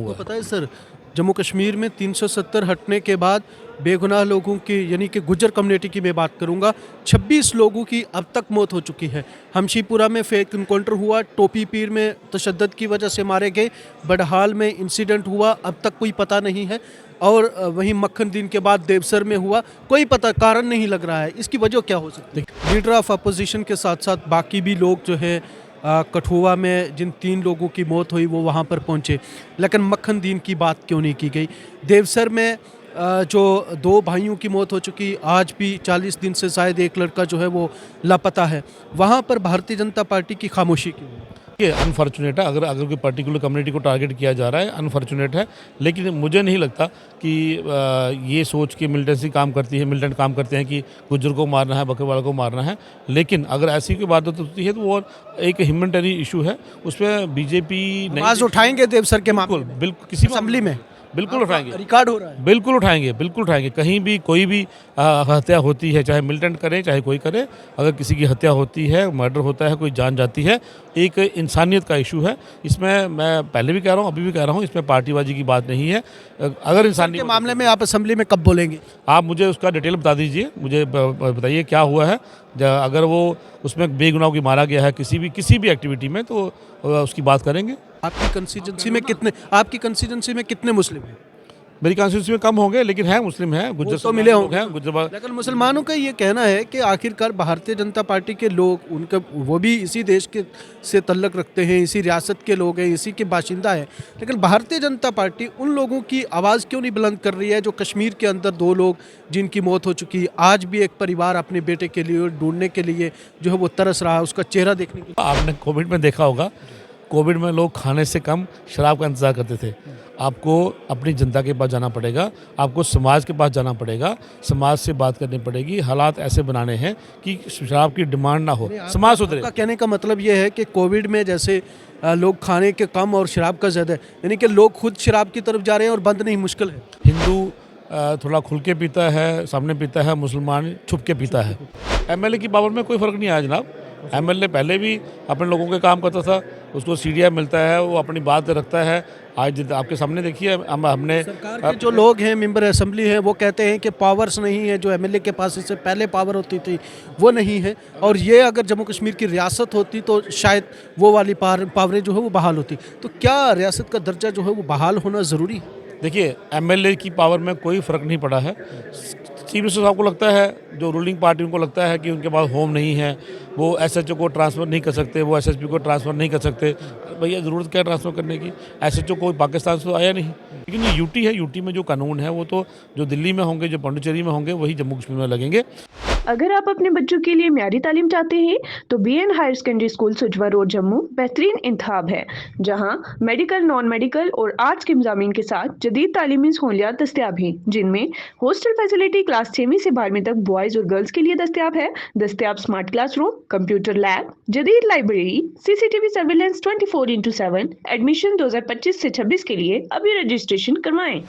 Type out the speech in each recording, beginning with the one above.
हुआ पता है सर, जम्मू कश्मीर में 370 हटने के बाद बेगुनाह लोगों की, यानी कि गुज्जर कम्युनिटी की मैं बात करूंगा, 26 लोगों की अब तक मौत हो चुकी है। हमशीपुरा में फेक इनकाउंटर हुआ, टोपी पीर में तशद्दुद की वजह से मारे गए, बडहाल में इंसिडेंट हुआ, अब तक कोई पता नहीं है। और वहीं मक्खन दिन के बाद देवसर में हुआ, कोई पता कारण नहीं लग रहा है। इसकी वजह क्या हो सकती है? लीडर ऑफ अपोजिशन के साथ साथ बाकी भी लोग जो है कठुआ में जिन 3 लोगों की मौत हुई वो वहाँ पर पहुँचे, लेकिन मक्खन दीन की बात क्यों नहीं की गई? देवसर में जो 2 भाइयों की मौत हो चुकी, आज भी 40 दिन से शायद एक लड़का जो है वो लापता है, वहाँ पर भारतीय जनता पार्टी की खामोशी क्यों है? ये अनफॉर्चुनेट है। अगर अगर कोई पर्टिकुलर कम्युनिटी को टारगेट किया जा रहा है, अनफॉर्चुनेट है। लेकिन मुझे नहीं लगता कि ये सोच के मिलिटेंसी काम करती है, मिलिटेंट काम करते हैं कि गुज्जर को मारना है, बकरवाल को मारना है। लेकिन अगर ऐसी कोई बात होती है तो वो एक ह्यूमैनिटेरियन इशू है, उसमें बीजेपी आवाज उठाएंगे देवसर के मामले बिल्कुल बिल्कुल किसी असेंबली में बिल्कुल उठाएंगे, रिकॉर्ड हो रहा है। बिल्कुल उठाएंगे, बिल्कुल उठाएंगे। कहीं भी कोई भी हत्या होती है, चाहे मिलिटेंट करे चाहे कोई करे, अगर किसी की हत्या होती है, मर्डर होता है, कोई जान जाती है, एक इंसानियत का इशू है। इसमें मैं पहले भी कह रहा हूँ, अभी भी कह रहा हूँ, इसमें पार्टीबाजी की बात नहीं है। अगर इंसानी के मामले में आप असेंबली में कब बोलेंगे? आप मुझे उसका डिटेल बता दीजिए, मुझे बताइए क्या हुआ है। अगर वो उसमें बेगुनाह की मारा गया है किसी भी एक्टिविटी में, तो उसकी बात करेंगे। आपकी कंस्टिट्यूंसी में कितने मुस्लिम हैं? मेरी कॉन्स्टिट्यूंसी में कम होंगे, लेकिन है मुस्लिम हैं, गुज्जर तो मिले लोग होंगे, हैं, गुज्जर। लेकिन मुसलमानों का ये कहना है कि आखिरकार भारतीय जनता पार्टी के लोग, उनका वो भी इसी देश के से तल्लक रखते हैं, इसी रियासत के लोग हैं, इसी के बाशिंदा है, लेकिन भारतीय जनता पार्टी उन लोगों की आवाज़ क्यों नहीं बुलंद कर रही है जो कश्मीर के अंदर 2 लोग जिनकी मौत हो चुकी है, आज भी एक परिवार अपने बेटे के लिए ढूंढने के लिए जो है वो तरस रहा है, उसका चेहरा देखने के लिए। आपने कोविड में देखा होगा, कोविड में लोग खाने से कम शराब का इंतज़ार करते थे। आपको अपनी जनता के पास जाना पड़ेगा, आपको समाज के पास जाना पड़ेगा, समाज से बात करनी पड़ेगी। हालात ऐसे बनाने हैं कि शराब की डिमांड ना हो, समाज सुधरे। आपका कहने का मतलब ये है कि कोविड में जैसे लोग खाने के कम और शराब का ज़्यादा है, यानी कि लोग खुद शराब की तरफ जा रहे हैं और बंद नहीं मुश्किल है। हिंदू थोड़ा खुल के पीता है, सामने पीता है, मुसलमान छुप के पीता है। एमएलए की पावर में कोई फ़र्क नहीं आया जनाब। एमएलए पहले भी अपने लोगों के काम करता था, उसको सीढ़ियाँ मिलता है, वो अपनी बात रखता है। आज आपके सामने देखिए, हमने सरकार के जो लोग हैं, मेंबर असेंबली हैं, वो कहते हैं कि पावर्स नहीं है, जो एमएलए के पास इससे पहले पावर होती थी वो नहीं है, और ये अगर जम्मू कश्मीर की रियासत होती तो शायद वो वाली पावरें जो है वो बहाल होती। तो क्या रियासत का दर्जा जो है वो बहाल होना ज़रूरी है? देखिए, एमएलए की पावर में कोई फ़र्क नहीं पड़ा है। चीफ मिनिस्टर साहब को लगता है, जो रूलिंग पार्टी उनको लगता है कि उनके पास होम नहीं है, वो एसएचओ को ट्रांसफ़र नहीं कर सकते, वो एसएसपी को ट्रांसफ़र नहीं कर सकते। भैया ज़रूरत क्या है ट्रांसफ़र करने की? एसएचओ कोई पाकिस्तान से तो आया नहीं। लेकिन ये यूटी है, यूटी में जो कानून है वो तो जो दिल्ली में होंगे, जो पांडिचेरी में होंगे, वही जम्मू कश्मीर में लगेंगे। अगर आप अपने बच्चों के लिए म्यारी तालीम चाहते हैं तो BN higher secondary school Sujwan road Jammu बेहतरीन इंतखाब है, जहां मेडिकल, नॉन मेडिकल और आर्ट्स के मज़ामीन के साथ जदीद तालीमी सहूलियात दस्तियाब हैं, जिनमें हॉस्टल फैसिलिटी क्लास 6वीं से 12वीं तक बॉयज़ और गर्ल्स के लिए दस्तियाब है। दस्तियाब स्मार्ट क्लासरूम, कंप्यूटर लैब, जदीद लाइब्रेरी, सीसीटीवी सर्विलेंस 24/7। एडमिशन 2025 से 26 के लिए अभी रजिस्ट्रेशन करवाएं।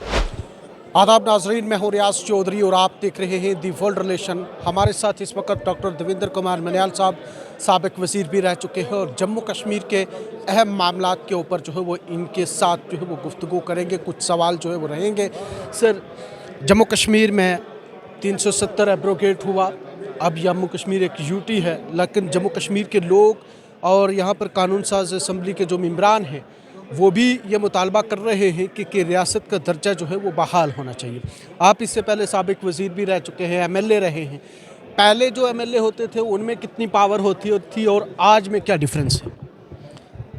आदाब नाजरीन, मैं हूँ रियाज चौधरी और आप देख रहे हैं दी वर्ल्ड रिलेशन। हमारे साथ इस वक्त डॉक्टर देवेंद्र कुमार मन्याल साहब, साबिक वज़ीर भी रह चुके हैं, और जम्मू कश्मीर के अहम मामलात के ऊपर जो है वो इनके साथ जो है वो गुफ्तगू करेंगे, कुछ सवाल जो है वो रहेंगे। सर, जम्मू कश्मीर में 370 एब्रोगेट हुआ, अब जम्मू कश्मीर एक यूटी है, लेकिन जम्मू कश्मीर के लोग और यहाँ पर कानून साज असम्बली के जो मेंबरान हैं वो भी ये मुतालबा कर रहे हैं कि रियासत का दर्जा जो है वो बहाल होना चाहिए। आप इससे पहले साबिक वज़ीर भी रह चुके हैं, एमएलए रहे हैं। पहले जो एमएलए होते थे उनमें कितनी पावर होती थी और आज में क्या डिफरेंस है?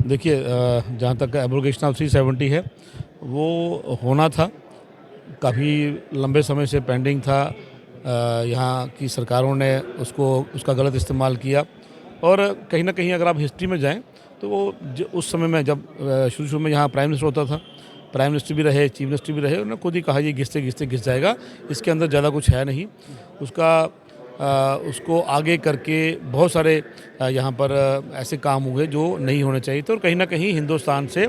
देखिए, जहाँ तक एब्रोगेशन ऑफ 370 है, वो होना था, काफ़ी लंबे समय से पेंडिंग था। यहाँ की सरकारों ने उसका गलत इस्तेमाल किया, और कहीं ना कहीं अगर आप हिस्ट्री में जाएं तो वो उस समय में जब शुरू में यहाँ प्राइम मिनिस्टर होता था, प्राइम मिनिस्टर भी रहे, चीफ मिनिस्टर भी रहे, उन्होंने खुद ही कहा ये घिसते घिसते घिस जाएगा, इसके अंदर ज़्यादा कुछ है नहीं। उसको आगे करके बहुत सारे यहाँ पर ऐसे काम हुए जो नहीं होने चाहिए थे, और कहीं ना कहीं हिंदुस्तान से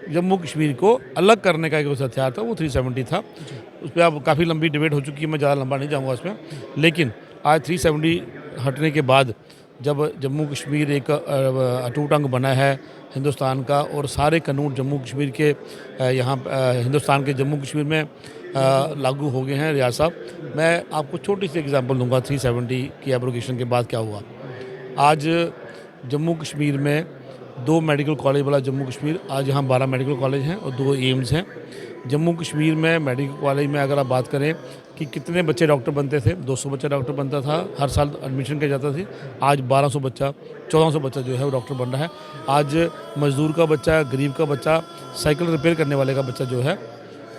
जम्मू कश्मीर को अलग करने का एक हथियार था, वो 370 था। उस पर अब काफ़ी लंबी डिबेट हो चुकी है, मैं ज़्यादा लंबा नहीं जाऊँगा उसमें। लेकिन आज 370 हटने के बाद जब जम्मू कश्मीर एक अटूट अंग बना है हिंदुस्तान का और सारे कानून जम्मू कश्मीर के यहाँ हिंदुस्तान के जम्मू कश्मीर में लागू हो गए हैं। रियाज साहब, मैं आपको छोटी सी एग्जांपल दूंगा 370 की एब्रोगेशन के बाद क्या हुआ। आज जम्मू कश्मीर में 2 मेडिकल कॉलेज वाला जम्मू कश्मीर, आज यहाँ 12 मेडिकल कॉलेज हैं और 2 एम्स हैं। जम्मू कश्मीर में मेडिकल कॉलेज में अगर आप बात करें कि कितने बच्चे डॉक्टर बनते थे, 200 बच्चा डॉक्टर बनता था, हर साल एडमिशन किया जाता था। आज 1200 बच्चा 1400 बच्चा जो है वो डॉक्टर बन रहा है। आज मजदूर का बच्चा, गरीब का बच्चा, साइकिल रिपेयर करने वाले का बच्चा जो है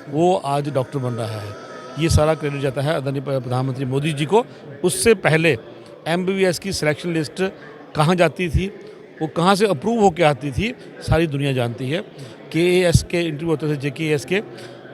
वो आज डॉक्टर बन रहा है। ये सारा क्रेडिट जाता है आदरणीय प्रधानमंत्री मोदी जी को। उससे पहले MBBS की सिलेक्शन लिस्ट कहाँ जाती थी, वो कहाँ से अप्रूव होकर आती थी, सारी दुनिया जानती है। KAS के इंटरव्यू होते थे, JKAS के,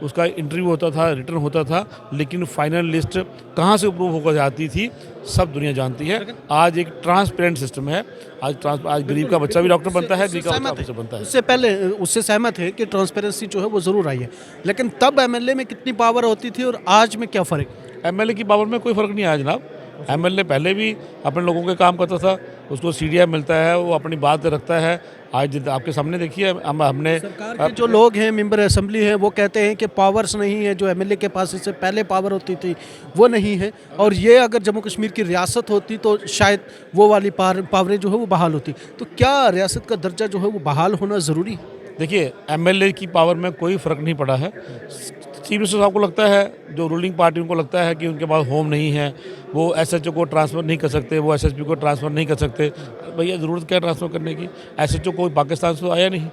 उसका इंटरव्यू होता था, रिटर्न होता था, लेकिन फाइनल लिस्ट कहाँ से अप्रूव होकर आती थी सब दुनिया जानती है। आज एक ट्रांसपेरेंट सिस्टम है। आज गरीब का बच्चा भी डॉक्टर बनता है, गरीब का बच्चा ऑफिसर बनता है। उससे पहले उससे सहमत है कि ट्रांसपेरेंसी जो है वो ज़रूर आई है, लेकिन तब MLA में कितनी पावर होती थी और आज में क्या फ़र्क है? MLA की पावर में कोई फ़र्क नहीं आया जनाब। MLA पहले भी अपने लोगों के काम करता था, उसको CDI मिलता है, वो अपनी बात रखता है। आज आपके सामने देखिए हमने सरकार के जो लोग हैं, मेंबर असेंबली हैं, वो कहते हैं कि पावर्स नहीं है जो MLA के पास इससे पहले पावर होती थी वो नहीं है, और ये अगर जम्मू कश्मीर की रियासत होती तो शायद वो वाली पावरें जो है वो बहाल होती। तो क्या रियासत का दर्जा जो है वो बहाल होना ज़रूरी है? देखिए, MLA की पावर में कोई फ़र्क नहीं पड़ा है। चीफ मिनिस्टर साहब को लगता है, जो रूलिंग पार्टी उनको लगता है कि उनके पास होम नहीं है, वो SHO को ट्रांसफ़र नहीं कर सकते, वो SSP को ट्रांसफ़र नहीं कर सकते। भैया ज़रूरत क्या है ट्रांसफ़र करने की? SHO कोई पाकिस्तान से आया नहीं,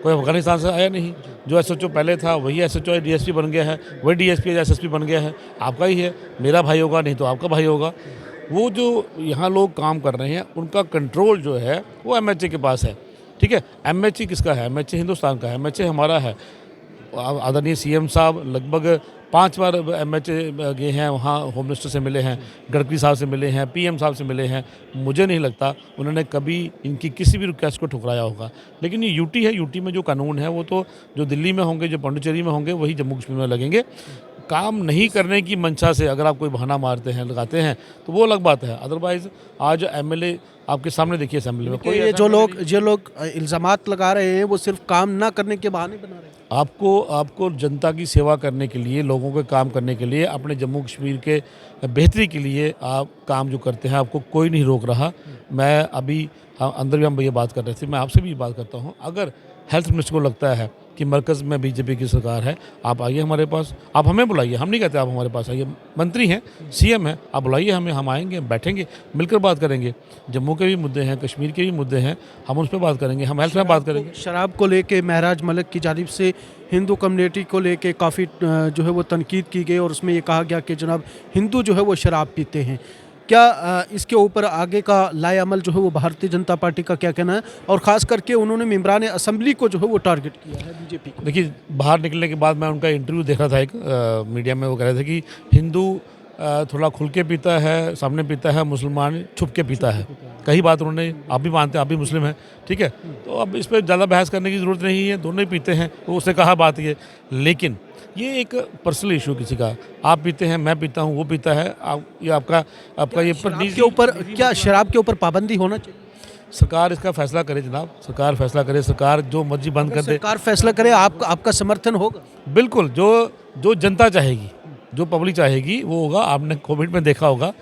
कोई अफगानिस्तान से आया नहीं। जो SHO पहले था वही SHO DSP बन गया है, वही DSP SSP बन गया है। आपका ही है, मेरा भाई होगा नहीं तो आपका भाई होगा। वो जो यहाँ लोग काम कर रहे हैं उनका कंट्रोल जो है वो MHA के पास है। ठीक है, MHA किसका है? MHA हिंदुस्तान का है, MHA हमारा है। आदरणीय CM साहब लगभग 5 बार MHA गए हैं, वहाँ होम मिनिस्टर से मिले हैं, गडकरी साहब से मिले हैं, PM साहब से मिले हैं। मुझे नहीं लगता उन्होंने कभी इनकी किसी भी रिक्वेस्ट को ठुकराया होगा। लेकिन ये UT है, UT में जो कानून है वो तो जो दिल्ली में होंगे, जो पांडिचेरी में होंगे, वही जम्मू कश्मीर में लगेंगे। काम नहीं करने की मंशा से अगर आप कोई बहाना मारते हैं, लगाते हैं, तो वो अलग बात है। अदरवाइज आज MLA आपके सामने देखिए असेंबली में कोई ये जो लोग इल्ज़ामात लगा रहे हैं वो सिर्फ काम ना करने के बहाने बना रहे हैं। आपको जनता की सेवा करने के लिए, लोगों के काम करने के लिए, अपने जम्मू कश्मीर के बेहतरी के लिए आप काम जो करते हैं, आपको कोई नहीं रोक रहा। मैं अभी अंदर भी हम ये बात कर रहे थे, मैं आपसे भी बात करता हूँ। अगर हेल्थ मिनिस्टर को लगता है कि मरकज़ में BJP की सरकार है, आप आइए हमारे पास, आप हमें बुलाइए, हम नहीं कहते आप हमारे पास आइए। मंत्री हैं, CM हैं, आप बुलाइए हमें, हम आएंगे, बैठेंगे, मिलकर बात करेंगे। जम्मू के भी मुद्दे हैं, कश्मीर के भी मुद्दे हैं, हम उस पर बात करेंगे, हम हेल्थ में बात करेंगे। शराब को लेके महराज मलिक की जानिब से हिंदू कम्युनिटी को लेके काफ़ी जो है वो तनकीद की गई और उसमें ये कहा गया कि जनाब हिंदू जो है वो शराब पीते हैं। क्या इसके ऊपर आगे का लाए अमल जो है वो भारतीय जनता पार्टी का क्या कहना है, और ख़ास करके उन्होंने मेंबरान असेंबली को जो है वो टारगेट किया है BJP को? देखिए, बाहर निकलने के बाद मैं उनका इंटरव्यू देखा था एक मीडिया में, वो कह रहे थे कि हिंदू थोड़ा खुल के पीता है, सामने पीता है, मुसलमान छुप के पीता है। कई बात उन्होंने, आप भी मानते हैं, आप भी मुस्लिम हैं, ठीक है, तो अब इस पर ज़्यादा बहस करने की ज़रूरत नहीं है, दोनों ही पीते हैं, तो उसने कहा बात ये। लेकिन ये एक पर्सनल इशू किसी का, आप पीते हैं, मैं पीता हूँ, वो पीता है, ये आपका ये के ऊपर क्या शराब के ऊपर पाबंदी होना चाहिए? सरकार इसका फैसला करे जनाब, सरकार फैसला करे, सरकार जो मर्जी बंद कर दे, सरकार फैसला करे, आपका समर्थन होगा? बिल्कुल, जो जनता चाहेगी, जो पब्लिक चाहेगी वो होगा। आपने कोविड में देखा होगा,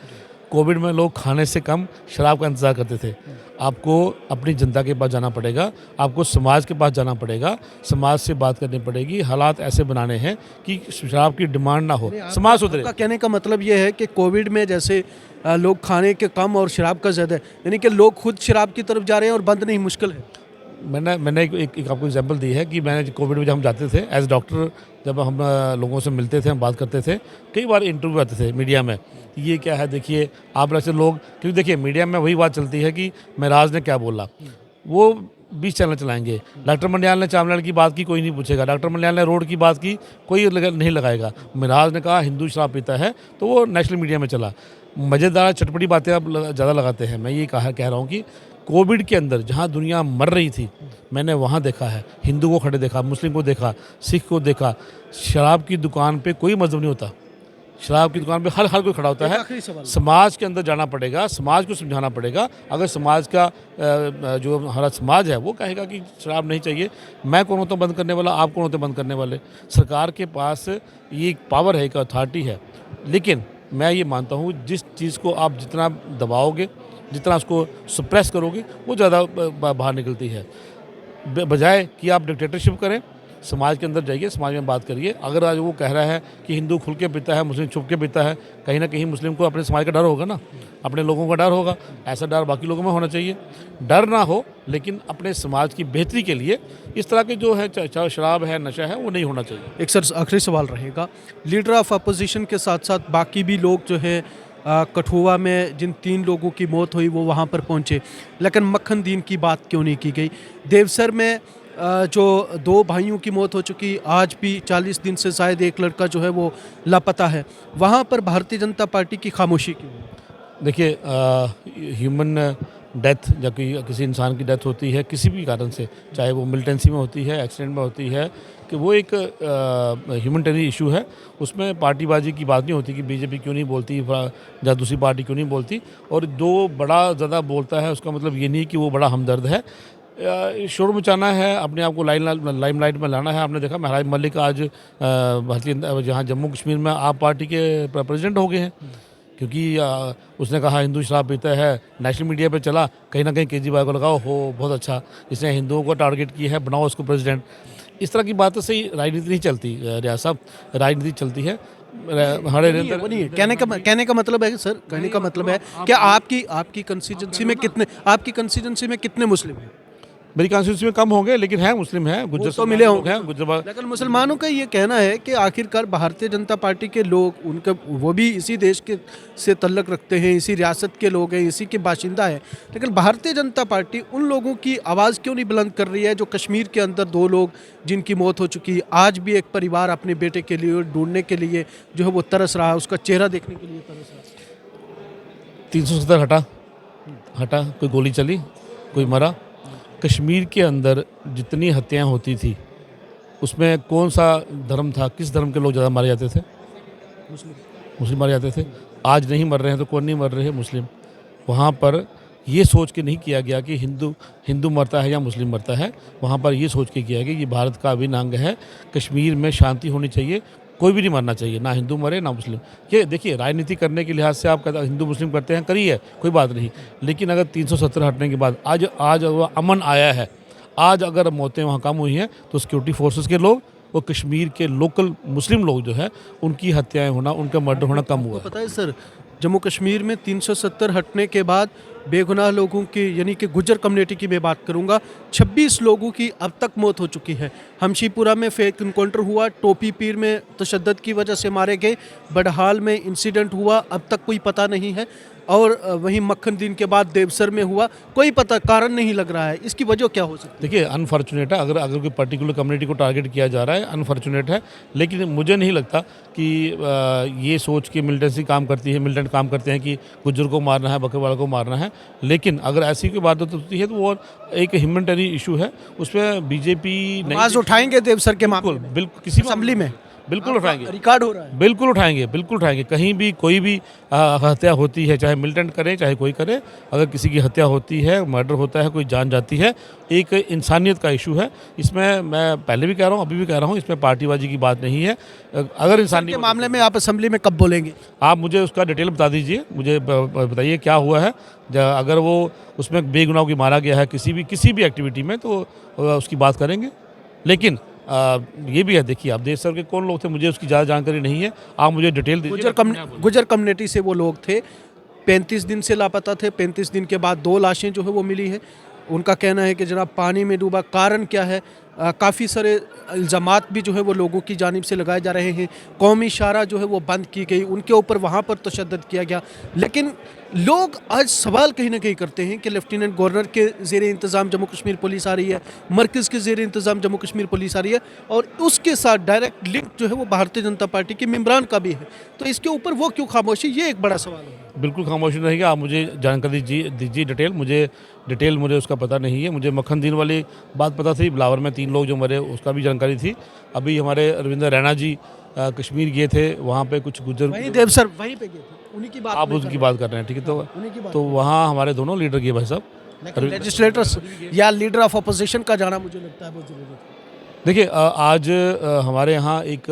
कोविड में लोग खाने से कम शराब का इंतज़ार करते थे। आपको अपनी जनता के पास जाना पड़ेगा, आपको समाज के पास जाना पड़ेगा, समाज से बात करनी पड़ेगी, हालात ऐसे बनाने हैं कि शराब की डिमांड ना हो, समाज सुधरे। आपका कहने का मतलब ये है कि कोविड में जैसे लोग खाने के कम और शराब का ज़्यादा है, यानी कि लोग खुद शराब की तरफ जा रहे हैं और बंद नहीं मुश्किल है। मैंने एक आपको एग्जांपल दी है कि मैंने कोविड में जब हम जाते थे एज डॉक्टर, जब हम लोगों से मिलते थे, हम बात करते थे, कई बार इंटरव्यू आते थे मीडिया में, ये क्या है देखिए आप ऐसे लोग, क्योंकि देखिए मीडिया में वही बात चलती है कि महराज ने क्या बोला, वो 20 चैनल चलाएंगे। डॉक्टर मंडियाल ने चावल की बात की, कोई नहीं पूछेगा। डॉक्टर मंडियाल ने रोड की बात की, कोई नहीं लगाएगा। महराज ने कहा हिंदू शराब पीता है, तो वो नेशनल मीडिया में चला। मज़ेदार चटपटी बातें आप ज़्यादा लगाते हैं। मैं ये कह रहा हूँ कि कोविड के अंदर जहाँ दुनिया मर रही थी, मैंने वहाँ देखा है, हिंदू को खड़े देखा, मुस्लिम को देखा, सिख को देखा, शराब की दुकान पे कोई मजहब नहीं होता, शराब की दुकान पे हर कोई खड़ा होता है। आखिरी सवाल। समाज के अंदर जाना पड़ेगा, समाज को समझाना पड़ेगा। अगर समाज का जो हमारा समाज है वो कहेगा कि शराब नहीं चाहिए, मैं कौन होता हूँ बंद करने वाला, आप कौन होते हैं बंद करने वाले। सरकार के पास ये एक पावर है, एक अथॉरिटी है, लेकिन मैं ये मानता हूँ जिस चीज़ को आप जितना दबाओगे, जितना उसको सप्रेस करोगे, वो ज़्यादा बाहर निकलती है। बजाय कि आप डिक्टेटरशिप करें, समाज के अंदर जाइए, समाज में बात करिए। अगर आज वो कह रहा है कि हिंदू खुल के पीता है, मुस्लिम छुप के पीता है, कहीं ना कहीं मुस्लिम को अपने समाज का डर होगा ना, अपने लोगों का डर होगा। ऐसा डर बाकी लोगों में होना चाहिए। डर ना हो, लेकिन अपने समाज की बेहतरी के लिए इस तरह के जो है चाहे शराब है, नशा है, वो नहीं होना चाहिए। एक सर आखिरी सवाल रहेगा, लीडर ऑफ अपोजिशन के साथ साथ बाकी भी लोग जो है कठुआ में जिन 3 लोगों की मौत हुई वो वहाँ पर पहुँचे, लेकिन मक्खन दीन की बात क्यों नहीं की गई। देवसर में जो 2 भाइयों की मौत हो चुकी, आज भी 40 दिन से शायद एक लड़का जो है वो लापता है, वहाँ पर भारतीय जनता पार्टी की खामोशी क्यों है? देखिए, ह्यूमन डेथ जब किसी इंसान की डेथ होती है किसी भी कारण से, चाहे वो मिलिटेंसी में होती है, एक्सीडेंट में होती है, कि वो एक ह्यूमनिटेरियन इशू है। उसमें पार्टीबाजी की बात नहीं होती कि बीजेपी क्यों नहीं बोलती या दूसरी पार्टी क्यों नहीं बोलती। और जो बड़ा ज़्यादा बोलता है उसका मतलब ये नहीं कि वो बड़ा हमदर्द है। शोर मचाना है, अपने आप को लाइमलाइट में लाना है। आपने देखा महराज मलिक आज भारतीय जहाँ जम्मू कश्मीर में आप पार्टी के प्रेसिडेंट हो गए हैं, क्योंकि उसने कहा हिंदू शराब पीता है, नेशनल मीडिया पे चला, कहीं ना कहीं केजरीवाल को लगा हो बहुत अच्छा, इसने हिंदुओं को टारगेट किया है, बनाओ उसको प्रेसिडेंट। इस तरह की बातों से ही राजनीति नहीं चलती। रियाज साहब, राजनीति चलती है हमारे वो नहीं है। कहने का मतलब है सर, कहने का मतलब है कि आपकी कंस्टिट्यूंसी में कितने मुस्लिम हैं? मेरी कॉन्स्टिट्यूंसी में कम होंगे, लेकिन है मुस्लिम है, गुज्जर तो मिले होंगे, हैं, गुज्जर। लेकिन मुसलमानों का ये कहना है कि आखिरकार भारतीय जनता पार्टी के लोग उनका वो भी इसी देश के से तल्लक रखते हैं, इसी रियासत के लोग हैं, इसी के बाशिंदा हैं, लेकिन भारतीय जनता पार्टी उन लोगों की आवाज़ क्यों नहीं बुलंद कर रही है जो कश्मीर के अंदर 2 लोग जिनकी मौत हो चुकी है, आज भी एक परिवार अपने बेटे के लिए ढूंढने के लिए जो है वो तरस रहा है, उसका चेहरा देखने के लिए तरस रहा है। 370 हटा, कोई गोली चली, कोई मरा। कश्मीर के अंदर जितनी हत्याएं होती थी उसमें कौन सा धर्म था, किस धर्म के लोग ज़्यादा मारे जाते थे? मुस्लिम मारे जाते थे। आज नहीं मर रहे हैं तो कौन नहीं मर रहे हैं? मुस्लिम। वहाँ पर ये सोच के नहीं किया गया कि हिंदू मरता है या मुस्लिम मरता है, वहाँ पर ये सोच के किया गया कि ये भारत का अभिन्न अंग है, कश्मीर में शांति होनी चाहिए, कोई भी नहीं मरना चाहिए, ना हिंदू मरे ना मुस्लिम। ये देखिए, राजनीति करने के लिहाज से आप हिंदू मुस्लिम करते हैं, करिए, कोई बात नहीं, लेकिन अगर 370 हटने के बाद आज अमन आया है, आज अगर मौतें वहाँ कम हुई हैं, तो सिक्योरिटी फोर्सेस के लोग और कश्मीर के लोकल मुस्लिम लोग जो है उनकी हत्याएं होना, उनका मर्डर होना कम हुआ है। पता है सर, जम्मू कश्मीर में 370 हटने के बाद बेगुनाह लोगों की, यानी कि गुज्जर कम्युनिटी की मैं बात करूंगा, 26 लोगों की अब तक मौत हो चुकी है। हमशीपुरा में फेक इनकाउंटर हुआ, टोपी पीर में तशद्दुद की वजह से मारे गए, बडहाल में इंसिडेंट हुआ, अब तक कोई पता नहीं है, और वहीं मक्खन दीन के बाद देवसर में हुआ, कोई पता कारण नहीं लग रहा है। इसकी वजह क्या हो सकती है? देखिए, अनफॉर्चुनेट है, अगर कोई पर्टिकुलर कम्युनिटी को टारगेट किया जा रहा है, अनफॉर्चुनेट है, लेकिन मुझे नहीं लगता कि ये सोच के मिलिटेंसी काम करती है, मिलिटेंट काम करते हैं कि गुज्जर को मारना है, बकरवाला को मारना है। लेकिन अगर ऐसी कोई बात होती है तो वो एक ह्यूमनिटेरियन इशू है, उसमें बीजेपी आवाज उठाएंगे देवसर के मामले में? बिल्कुल किसी असेंबली में बिल्कुल उठाएंगे, रिकॉर्ड हो रहा है। बिल्कुल उठाएंगे। कहीं भी कोई भी हत्या होती है, चाहे मिलिटेंट करे चाहे कोई करे, अगर किसी की हत्या होती है, मर्डर होता है, कोई जान जाती है, एक इंसानियत का इशू है। इसमें मैं पहले भी कह रहा हूँ, अभी भी कह रहा हूँ, इसमें पार्टीबाजी की बात नहीं है। अगर इंसानी के मामले में आप असेंबली में कब बोलेंगे? आप मुझे उसका डिटेल बता दीजिए, मुझे बताइए क्या हुआ है। अगर वो उसमें बेगुनाह की मारा गया है किसी भी एक्टिविटी में, तो उसकी बात करेंगे। लेकिन ये भी है, देखिए, आप देश सर के कौन लोग थे, मुझे उसकी ज़्यादा जानकारी नहीं है, आप मुझे डिटेल दीजिए। गुज्जर कम्युनिटी से वो लोग थे, 35 दिन से लापता थे, 35 दिन के बाद 2 लाशें जो है वो मिली है। उनका कहना है कि जनाब पानी में डूबा, कारण क्या है? काफ़ी सारे इल्ज़ामात भी जो है वो लोगों की जानिब से लगाए जा रहे हैं। कौमी शारा जो है वो बंद की गई, उनके ऊपर वहाँ पर तशद्दुद किया गया, लेकिन लोग आज सवाल कहीं ना कहीं करते हैं कि लेफ्टिनेंट गवर्नर के ज़ेर इंतज़ाम जम्मू कश्मीर पुलिस आ रही है, मरकज़ के ज़ेर इंतज़ाम जम्मू कश्मीर पुलिस आ रही है, और उसके साथ डायरेक्ट लिंक जो है वो भारतीय जनता पार्टी के मेम्बरान का भी है, तो इसके ऊपर वो क्यों खामोशी? ये एक बड़ा सवाल है। बिल्कुल खामोशी रहेगी। आप मुझे जानकारी दीजिए डिटेल, मुझे उसका पता नहीं है। मुझे मक्खन दीन वाली बात पता थी, बिलावर में 3 लोग जो मरे उसका भी जानकारी थी। अभी हमारे रविंद्र रैना जी कश्मीर गए थे, वहाँ पे कुछ गुजर वहीं देव सर वहीं पे गए थे, उन्हीं की बात आप मैं उसकी कर बात कर रहे हैं, ठीक है। उन्हीं की बात तो वहाँ हमारे दोनों लीडर गए भाई साहब। लेकिन लेजिस्लेटर्स या लीडर ऑफ अपोजिशन का जाना मुझे लगता है बहुत जरूरी है। देखिए आज हमारे यहाँ एक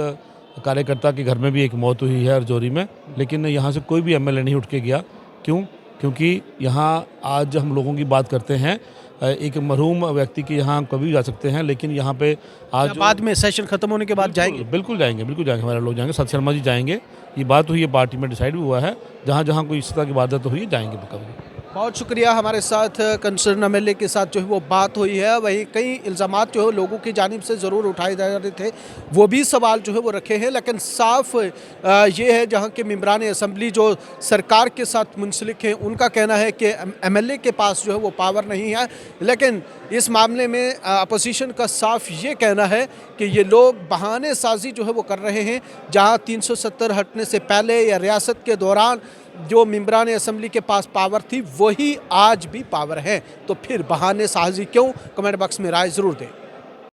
कार्यकर्ता के घर में भी एक मौत हुई है रजौरी में, लेकिन यहाँ से कोई भी एमएलए नहीं उठ के गया। क्यों? क्योंकि यहाँ आज हम लोगों की बात करते हैं, एक मरहूम व्यक्ति के यहाँ कभी भी जा सकते हैं, लेकिन यहाँ पे आज या बाद में सेशन खत्म होने के बाद जाएंगे। बिल्कुल जाएंगे, बिल्कुल जाएंगे, हमारे लोग जाएंगे, सत शर्मा जी जाएंगे। ये बात हुई है, पार्टी में डिसाइड भी हुआ है, जहाँ जहाँ कोई इस तरह की इबादत हुई है जाएंगे कभी। बहुत शुक्रिया। हमारे साथ कंसर्न एमएलए के साथ जो है वो बात हुई है। वहीं कई इल्ज़ामात जो है लोगों की जानिब से ज़रूर उठाए जा रहे थे, वो भी सवाल जो है वो रखे हैं, लेकिन साफ ये है जहां के मेंबरान असम्बली जो सरकार के साथ मुंसलिक हैं, उनका कहना है कि एमएलए के पास जो है वो पावर नहीं है। लेकिन इस मामले में अपोजिशन का साफ ये कहना है कि ये लोग बहाने साजी जो है वो कर रहे हैं। जहाँ 370 हटने से पहले या रियासत के दौरान जो मेंबरान असम्बली के पास पावर थी, वही आज भी पावर है, तो फिर बहाने साजी क्यों? कमेंट बॉक्स में राय ज़रूर दें।